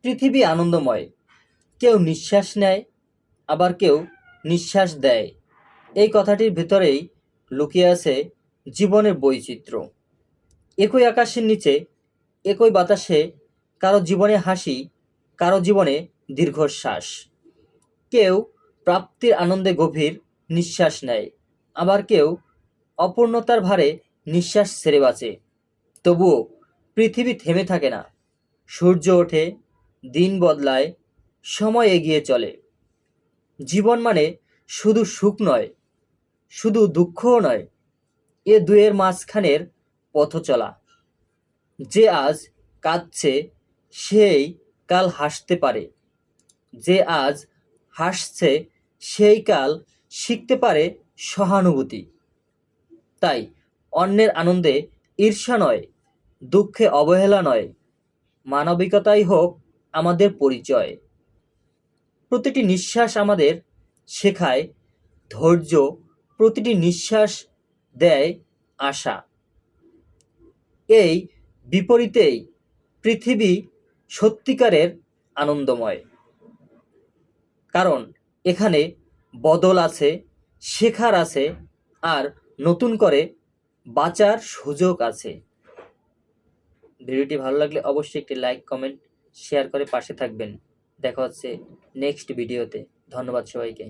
পৃথিবী আনন্দময়। কেউ নিঃশ্বাস নেয়, আবার কেউ নিঃশ্বাস দেয়। এই কথাটির ভেতরেই লুকিয়ে আছে জীবনের বৈচিত্র্য। একই আকাশের নিচে, একই বাতাসে কারো জীবনে হাসি, কারো জীবনে দীর্ঘশ্বাস। কেউ প্রাপ্তির আনন্দে গভীর নিঃশ্বাস নেয়, আবার কেউ অপূর্ণতার ভারে নিঃশ্বাস ছেড়ে বাঁচে। তবুও পৃথিবী থেমে থাকে না। সূর্য ওঠে, দিন বদলায়, সময় এগিয়ে চলে। জীবন মানে শুধু সুখ নয়, শুধু দুঃখও নয়, এ দুয়ের মাঝখানের পথ চলা। যে আজ কাঁদছে সেই কাল হাসতে পারে, যে আজ হাসছে সেই কাল শিখতে পারে সহানুভূতি। তাই অন্যের আনন্দে ঈর্ষা নয়, দুঃখে অবহেলা নয়, মানবিকতাই হোক আমাদের পরিচয়। প্রতিটি নিঃশ্বাস আমাদের শেখায় ধৈর্য, প্রতিটি নিঃশ্বাস দেয় আশা। এই বিপরীতেই পৃথিবী সত্যিকারের আনন্দময়। কারণ এখানে বদল আছে, শেখার আছে, আর নতুন করে বাঁচার সুযোগ আছে। ভিডিওটি ভালো লাগলে অবশ্যই একটি লাইক, কমেন্ট, শেয়ার করে পাশে থাকবেন। দেখা হচ্ছে নেক্সট ভিডিওতে। ধন্যবাদ সবাইকে।